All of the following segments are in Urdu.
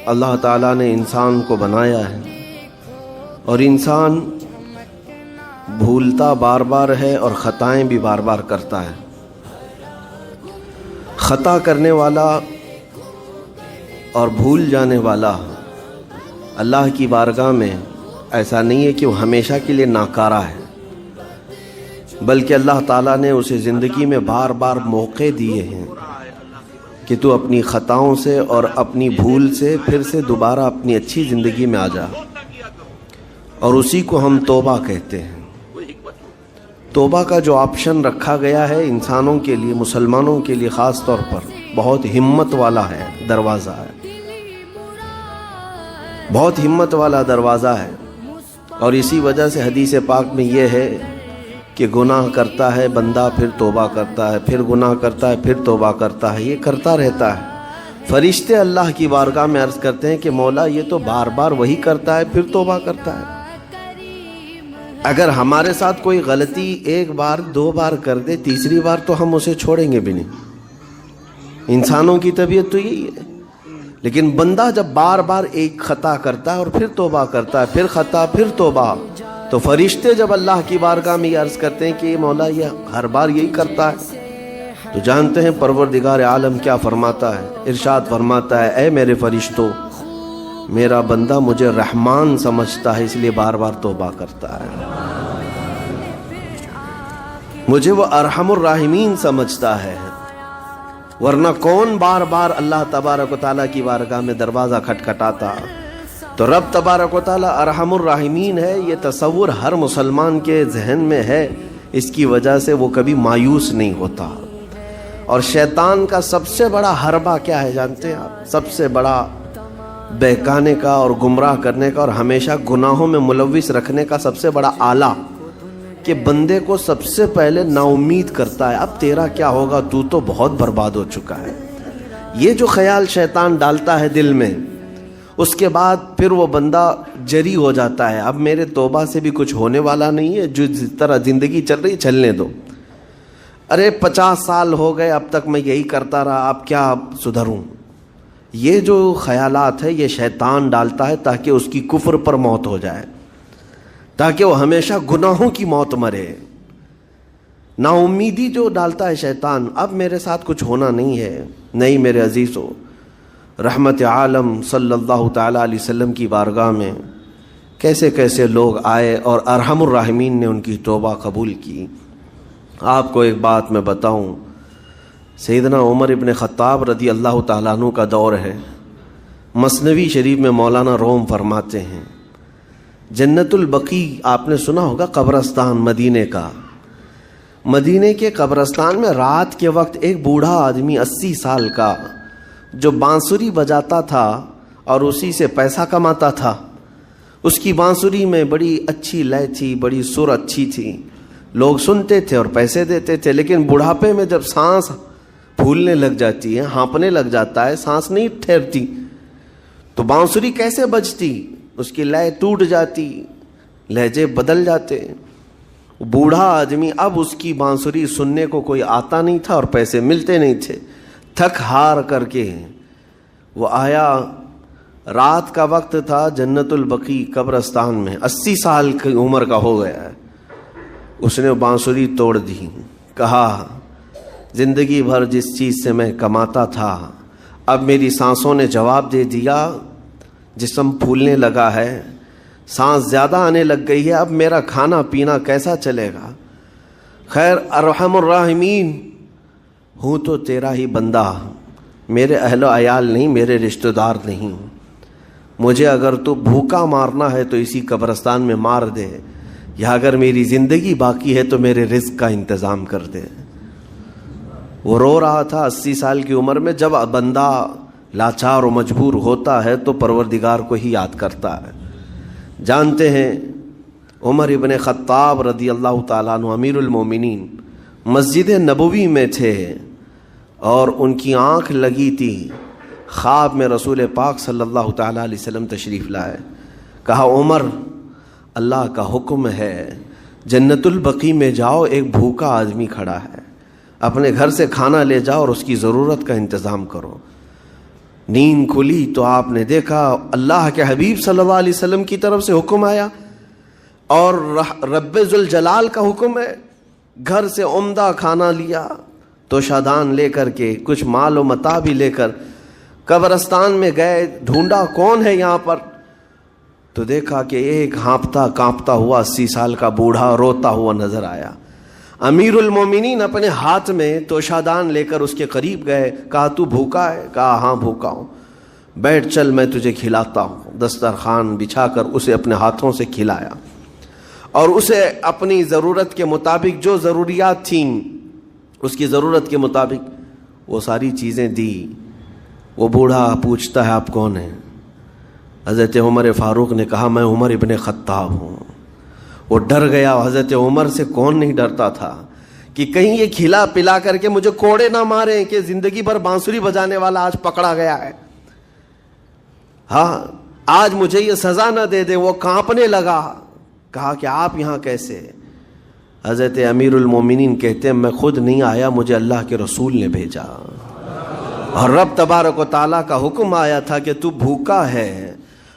اللہ تعالیٰ نے انسان کو بنایا ہے اور انسان بھولتا بار بار ہے اور خطائیں بھی بار بار کرتا ہے۔ خطا کرنے والا اور بھول جانے والا اللہ کی بارگاہ میں ایسا نہیں ہے کہ وہ ہمیشہ کے لیے ناکارہ ہے، بلکہ اللہ تعالیٰ نے اسے زندگی میں بار بار موقع دیے ہیں کہ تو اپنی خطاؤں سے اور اپنی بھول سے پھر سے دوبارہ اپنی اچھی زندگی میں آ جا، اور اسی کو ہم توبہ کہتے ہیں۔ توبہ کا جو آپشن رکھا گیا ہے انسانوں کے لیے، مسلمانوں کے لیے خاص طور پر، بہت ہمت والا ہے دروازہ ہے، بہت ہمت والا دروازہ ہے۔ اور اسی وجہ سے حدیث پاک میں یہ ہے کہ گناہ کرتا ہے بندہ، پھر توبہ کرتا ہے، پھر گناہ کرتا ہے، پھر توبہ کرتا ہے، یہ کرتا رہتا ہے۔ فرشتے اللہ کی بارگاہ میں عرض کرتے ہیں کہ مولا یہ تو بار بار وہی کرتا ہے، پھر توبہ کرتا ہے۔ اگر ہمارے ساتھ کوئی غلطی ایک بار دو بار کر دے، تیسری بار تو ہم اسے چھوڑیں گے بھی نہیں۔ انسانوں کی طبیعت تو یہی ہے، لیکن بندہ جب بار بار ایک خطا کرتا ہے اور پھر توبہ کرتا ہے، پھر خطا پھر توبہ، تو فرشتے جب اللہ کی بارگاہ میں یہ عرض کرتے ہیں کہ مولا یہ ہر بار یہی کرتا ہے، تو جانتے ہیں پروردگار عالم کیا فرماتا ہے؟ ارشاد فرماتا ہے اے میرے فرشتوں، میرا بندہ مجھے رحمان سمجھتا ہے، اس لیے بار بار توبہ کرتا ہے، مجھے وہ ارحم الراحمین سمجھتا ہے، ورنہ کون بار بار اللہ تبارک و تعالیٰ کی بارگاہ میں دروازہ کھٹکھٹاتا؟ تو رب تبارک و تعالیٰ ارحم الراحمین ہے، یہ تصور ہر مسلمان کے ذہن میں ہے، اس کی وجہ سے وہ کبھی مایوس نہیں ہوتا۔ اور شیطان کا سب سے بڑا حربہ کیا ہے جانتے ہیں آپ؟ سب سے بڑا بہکانے کا اور گمراہ کرنے کا اور ہمیشہ گناہوں میں ملوث رکھنے کا سب سے بڑا آلہ، کہ بندے کو سب سے پہلے نا امید کرتا ہے، اب تیرا کیا ہوگا، تو تو بہت برباد ہو چکا ہے۔ یہ جو خیال شیطان ڈالتا ہے دل میں، اس کے بعد پھر وہ بندہ جری ہو جاتا ہے، اب میرے توبہ سے بھی کچھ ہونے والا نہیں ہے، جو جس طرح زندگی چل رہی چلنے دو، ارے 50 سال ہو گئے اب تک میں یہی کرتا رہا، اب کیا سدھروں۔ یہ جو خیالات ہے یہ شیطان ڈالتا ہے تاکہ اس کی کفر پر موت ہو جائے، تاکہ وہ ہمیشہ گناہوں کی موت مرے۔ نا امیدی جو ڈالتا ہے شیطان، اب میرے ساتھ کچھ ہونا نہیں ہے۔ نہیں میرے عزیزو، رحمت عالم صلی اللہ تعالیٰ علیہ وسلم کی بارگاہ میں کیسے کیسے لوگ آئے اور ارحم الراحمین نے ان کی توبہ قبول کی۔ آپ کو ایک بات میں بتاؤں، سیدنا عمر ابن خطاب رضی اللہ تعالیٰ عنہ کا دور ہے، مثنوی شریف میں مولانا روم فرماتے ہیں جنت البقیع، آپ نے سنا ہوگا قبرستان مدینے کا، مدینے کے قبرستان میں رات کے وقت ایک بوڑھا آدمی 80 سال کا جو بانسری بجاتا تھا اور اسی سے پیسہ کماتا تھا، اس کی بانسری میں بڑی اچھی لے تھی، بڑی سر اچھی تھی، لوگ سنتے تھے اور پیسے دیتے تھے، لیکن بڑھاپے میں جب سانس پھولنے لگ جاتی ہے، ہانپنے لگ جاتا ہے، سانس نہیں ٹھہرتی، تو بانسری کیسے بجتی؟ اس کی لے ٹوٹ جاتی، لہجے بدل جاتے۔ بوڑھا آدمی، اب اس کی بانسری سننے کو کوئی آتا نہیں تھا اور پیسے ملتے نہیں تھے، تھک ہار کر کے وہ آیا، رات کا وقت تھا، جنت البقیع قبرستان میں، 80 سال کی عمر کا ہو گیا ہے، اس نے بانسری توڑ دی، کہا زندگی بھر جس چیز سے میں کماتا تھا اب میری سانسوں نے جواب دے دیا، جسم پھولنے لگا ہے، سانس زیادہ آنے لگ گئی ہے، اب میرا کھانا پینا کیسا چلے گا؟ خیر ارحم الراحمین، ہوں تو تیرا ہی بندہ، میرے اہل و عیال نہیں، میرے رشتہ دار نہیں، مجھے اگر تو بھوکا مارنا ہے تو اسی قبرستان میں مار دے، یا اگر میری زندگی باقی ہے تو میرے رزق کا انتظام کر دے۔ وہ رو رہا تھا 80 سال کی عمر میں۔ جب بندہ لاچار و مجبور ہوتا ہے تو پروردگار کو ہی یاد کرتا ہے۔ جانتے ہیں عمر ابن خطاب رضی اللہ تعالیٰ عنہ امیر المومنین مسجد نبوی میں تھے اور ان کی آنکھ لگی تھی، خواب میں رسول پاک صلی اللہ تعالیٰ علیہ وسلم تشریف لائے، کہا عمر اللہ کا حکم ہے جنت البقیع میں جاؤ، ایک بھوکا آدمی کھڑا ہے، اپنے گھر سے کھانا لے جاؤ اور اس کی ضرورت کا انتظام کرو۔ نیند کھلی تو آپ نے دیکھا اللہ کے حبیب صلی اللہ علیہ وسلم کی طرف سے حکم آیا اور رب ذوالجلال کا حکم ہے. گھر سے عمدہ کھانا لیا تو شادان لے کر کے کچھ مال و متاع بھی لے کر قبرستان میں گئے. ڈھونڈا کون ہے یہاں پر, تو دیکھا کہ ایک ہانپتا کانپتا ہوا 80 سال کا بوڑھا روتا ہوا نظر آیا. امیر المومنین اپنے ہاتھ میں توشادان لے کر اس کے قریب گئے. کہا تو بھوکا ہے؟ کہا ہاں بھوکا ہوں. بیٹھ چل میں تجھے کھلاتا ہوں. دسترخوان بچھا کر اسے اپنے ہاتھوں سے کھلایا اور اسے اپنی ضرورت کے مطابق جو ضروریات تھیں اس کی ضرورت کے مطابق وہ ساری چیزیں دی. وہ بوڑھا پوچھتا ہے آپ کون ہیں؟ حضرت عمر فاروق نے کہا میں عمر ابن خطاب ہوں. وہ ڈر گیا. حضرت عمر سے کون نہیں ڈرتا تھا کہ کہیں یہ کھلا پلا کر کے مجھے کوڑے نہ ماریں کہ زندگی بھر بانسری بجانے والا آج پکڑا گیا ہے, ہاں آج مجھے یہ سزا نہ دے دے. وہ کانپنے لگا. کہا کہ آپ یہاں کیسے؟ حضرت امیر المومنین کہتے ہیں میں خود نہیں آیا, مجھے اللہ کے رسول نے بھیجا اور رب تبارک و تعالیٰ کا حکم آیا تھا کہ تو بھوکا ہے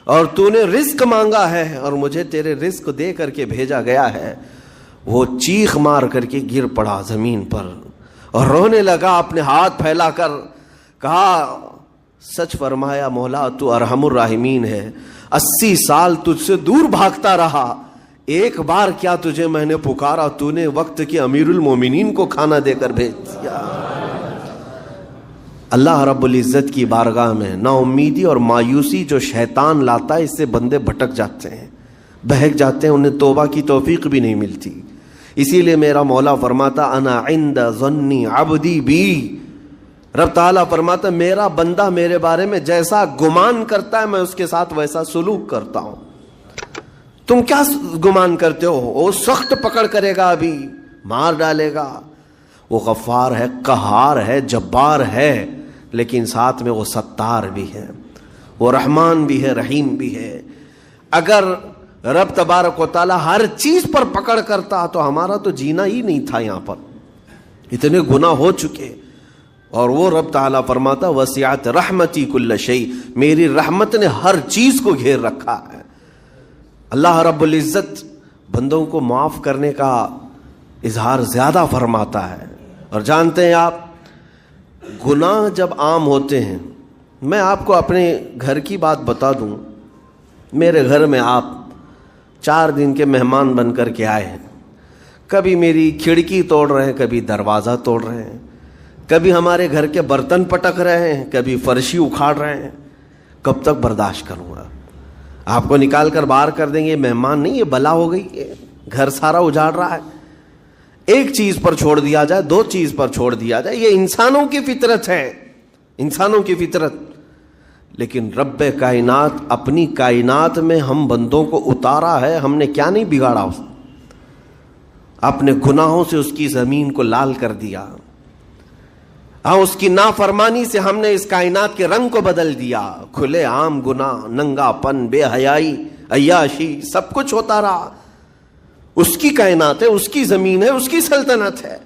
اور تو نے رزق مانگا ہے اور مجھے تیرے رزق دے کر کے بھیجا گیا ہے. وہ چیخ مار کر کے گر پڑا زمین پر اور رونے لگا اپنے ہاتھ پھیلا کر. کہا سچ فرمایا مولا تو ارحم الراحمین ہے. 80 سال تجھ سے دور بھاگتا رہا, ایک بار کیا تجھے میں نے پکارا, تو نے وقت کے امیر المومنین کو کھانا دے کر بھیج دیا. اللہ رب العزت کی بارگاہ میں نا امیدی اور مایوسی جو شیطان لاتا ہے اس سے بندے بھٹک جاتے ہیں, بہک جاتے ہیں, انہیں توبہ کی توفیق بھی نہیں ملتی. اسی لیے میرا مولا فرماتا انا عند ظنی عبدی بی. رب تعالیٰ فرماتا میرا بندہ میرے بارے میں جیسا گمان کرتا ہے میں اس کے ساتھ ویسا سلوک کرتا ہوں. تم کیا گمان کرتے ہو؟ وہ سخت پکڑ کرے گا, ابھی مار ڈالے گا. وہ غفار ہے, قہار ہے, جبار ہے, لیکن ساتھ میں وہ ستار بھی ہے, وہ رحمان بھی ہے, رحیم بھی ہے. اگر رب تبارک و تعالی ہر چیز پر پکڑ کرتا تو ہمارا تو جینا ہی نہیں تھا. یہاں پر اتنے گناہ ہو چکے. اور وہ رب تعالیٰ فرماتا وسعت رحمتی کل شیء, میری رحمت نے ہر چیز کو گھیر رکھا ہے. اللہ رب العزت بندوں کو معاف کرنے کا اظہار زیادہ فرماتا ہے. اور جانتے ہیں آپ گناہ جب عام ہوتے ہیں, میں آپ کو اپنے گھر کی بات بتا دوں. میرے گھر میں آپ 4 دن کے مہمان بن کر کے آئے ہیں. کبھی میری کھڑکی توڑ رہے ہیں, کبھی دروازہ توڑ رہے ہیں, کبھی ہمارے گھر کے برتن پٹک رہے ہیں, کبھی فرشی اکھاڑ رہے ہیں. کب تک برداشت کروں گا؟ آپ کو نکال کر باہر کر دیں گے. مہمان نہیں, یہ بلا ہو گئی ہے, گھر سارا اجاڑ رہا ہے. ایک چیز پر چھوڑ دیا جائے, 2 چیز پر چھوڑ دیا جائے, یہ انسانوں کی فطرت ہے, انسانوں کی فطرت. لیکن رب کائنات اپنی کائنات میں ہم بندوں کو اتارا ہے, ہم نے کیا نہیں بگاڑا اس اپنے گناہوں سے اس کی زمین کو لال کر دیا. ہاں اس کی نافرمانی سے ہم نے اس کائنات کے رنگ کو بدل دیا. کھلے عام گناہ, ننگا پن, بے حیائی, عیاشی, سب کچھ ہوتا رہا. اس کی کائنات ہے, اس کی زمین ہے, اس کی سلطنت ہے.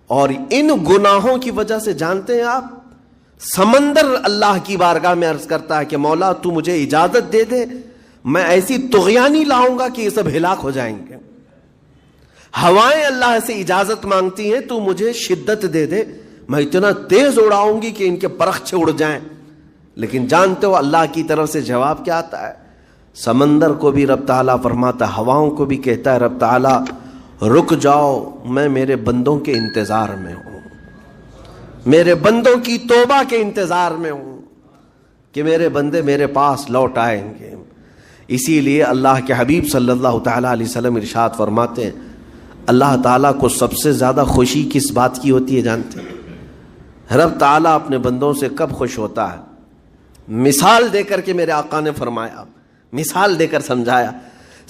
اور ان گناہوں کی وجہ سے جانتے ہیں آپ سمندر اللہ کی بارگاہ میں عرض کرتا ہے کہ مولا تو مجھے اجازت دے دے, میں ایسی طغیانی لاؤں گا کہ یہ سب ہلاک ہو جائیں گے. ہوائیں اللہ سے اجازت مانگتی ہیں تو مجھے شدت دے دے, میں اتنا تیز اڑاؤں گی کہ ان کے پرخچے اڑ جائیں. لیکن جانتے ہو اللہ کی طرف سے جواب کیا آتا ہے؟ سمندر کو بھی رب تعالیٰ فرماتا ہے, ہواؤں کو بھی کہتا ہے رب تعالیٰ رک جاؤ, میں میرے بندوں کے انتظار میں ہوں, میرے بندوں کی توبہ کے انتظار میں ہوں کہ میرے بندے میرے پاس لوٹ آئیں گے. اسی لیے اللہ کے حبیب صلی اللہ تعالیٰ علیہ وسلم ارشاد فرماتے ہیں اللہ تعالیٰ کو سب سے زیادہ خوشی کس بات کی ہوتی ہے جانتے ہیں؟ رب تعالیٰ اپنے بندوں سے کب خوش ہوتا ہے؟ مثال دے کر کے میرے آقا نے فرمایا, مثال دے کر سمجھایا.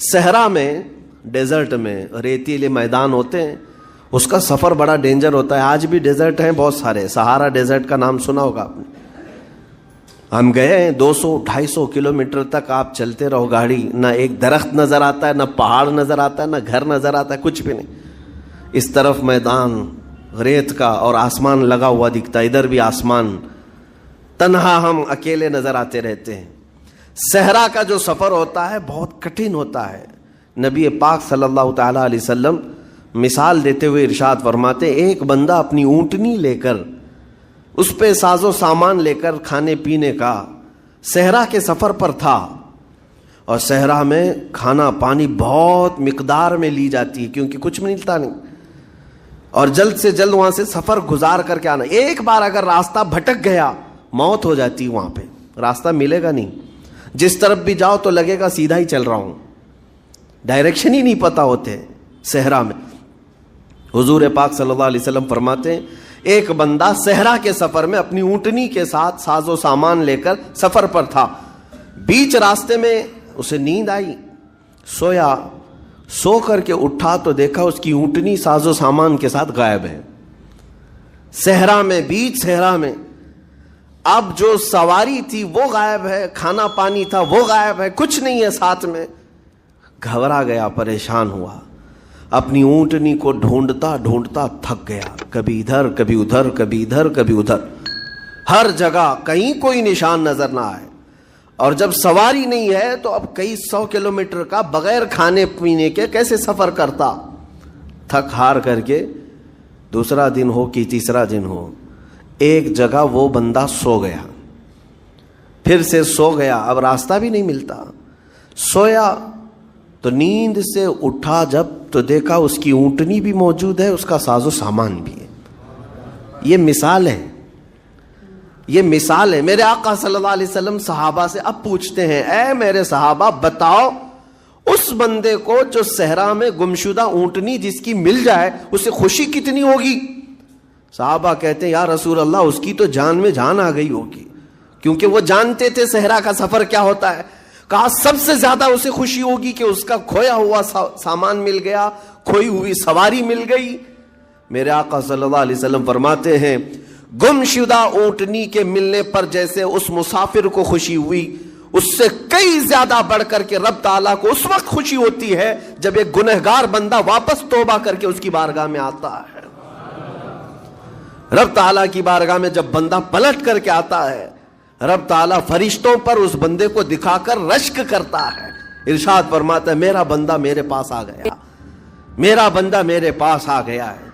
صحرا میں, ڈیزرٹ میں ریتیلے میدان ہوتے ہیں, اس کا سفر بڑا ڈینجر ہوتا ہے. آج بھی ڈیزرٹ ہیں بہت سارے, سہارا ڈیزرٹ کا نام سنا ہوگا آپ نے. ہم گئے ہیں 200-250 کلومیٹر تک آپ چلتے رہو گاڑی, نہ ایک درخت نظر آتا ہے, نہ پہاڑ نظر آتا ہے, نہ گھر نظر آتا ہے, کچھ بھی نہیں. اس طرف میدان ریت کا اور آسمان لگا ہوا دکھتا ہے, ادھر بھی آسمان. تنہا ہم اکیلے نظر آتے رہتے ہیں. صحرا کا جو سفر ہوتا ہے بہت کٹھن ہوتا ہے. نبی پاک صلی اللہ تعالی علیہ وسلم مثال دیتے ہوئے ارشاد فرماتے ایک بندہ اپنی اونٹنی لے کر اس پہ ساز و سامان لے کر کھانے پینے کا صحرا کے سفر پر تھا, اور صحرا میں کھانا پانی بہت مقدار میں لی جاتی ہے کیونکہ کچھ ملتا نہیں, اور جلد سے جلد وہاں سے سفر گزار کر کے آنا. ایک بار اگر راستہ بھٹک گیا موت ہو جاتی ہے, وہاں پہ راستہ ملے گا نہیں. جس طرف بھی جاؤ تو لگے گا سیدھا ہی چل رہا ہوں, ڈائریکشن ہی نہیں پتا ہوتے صحرا میں. حضور پاک صلی اللہ علیہ وسلم فرماتے ہیں ایک بندہ صحرا کے سفر میں اپنی اونٹنی کے ساتھ ساز و سامان لے کر سفر پر تھا. بیچ راستے میں اسے نیند آئی, سویا, سو کر کے اٹھا تو دیکھا اس کی اونٹنی ساز و سامان کے ساتھ غائب ہے. صحرا میں, بیچ صحرا میں. اب جو سواری تھی وہ غائب ہے, کھانا پانی تھا وہ غائب ہے, کچھ نہیں ہے ساتھ میں. گھبرا گیا, پریشان ہوا, اپنی اونٹنی کو ڈھونڈتا ڈھونڈتا تھک گیا. کبھی ادھر کبھی ادھر, کبھی ادھر کبھی ادھر, ہر جگہ کہیں کوئی نشان نظر نہ آئے. اور جب سواری نہیں ہے تو اب کئی 100 کلومیٹر کا بغیر کھانے پینے کے کیسے سفر کرتا. تھک ہار کر کے دوسرا دن ہو کہ تیسرا دن ہو, ایک جگہ وہ بندہ سو گیا. پھر سے سو گیا, اب راستہ بھی نہیں ملتا. سویا تو نیند سے اٹھا جب تو دیکھا اس کی اونٹنی بھی موجود ہے, اس کا ساز و سامان بھی ہے. یہ مثال ہے, یہ مثال ہے. میرے آقا صلی اللہ علیہ وسلم صحابہ سے اب پوچھتے ہیں اے میرے صحابہ بتاؤ اس بندے کو جو صحرا میں گمشدہ اونٹنی جس کی مل جائے اسے خوشی کتنی ہوگی. صحابہ کہتے ہیں یا رسول اللہ اس کی تو جان میں جان آ گئی ہوگی, کیونکہ وہ جانتے تھے صحرا کا سفر کیا ہوتا ہے. کہا سب سے زیادہ اسے خوشی ہوگی کہ اس کا کھویا ہوا سامان مل گیا, کھوئی ہوئی سواری مل گئی. میرے آقا صلی اللہ علیہ وسلم فرماتے ہیں گمشدہ اونٹنی کے ملنے پر جیسے اس مسافر کو خوشی ہوئی, اس سے کئی زیادہ بڑھ کر کے رب تعالیٰ کو اس وقت خوشی ہوتی ہے جب ایک گنہگار بندہ واپس توبہ کر کے اس کی بارگاہ میں آتا ہے. رب تعالیٰ کی بارگاہ میں جب بندہ پلٹ کر کے آتا ہے, رب تعالیٰ فرشتوں پر اس بندے کو دکھا کر رشک کرتا ہے. ارشاد فرماتا ہے میرا بندہ میرے پاس آ گیا, میرا بندہ میرے پاس آ گیا ہے.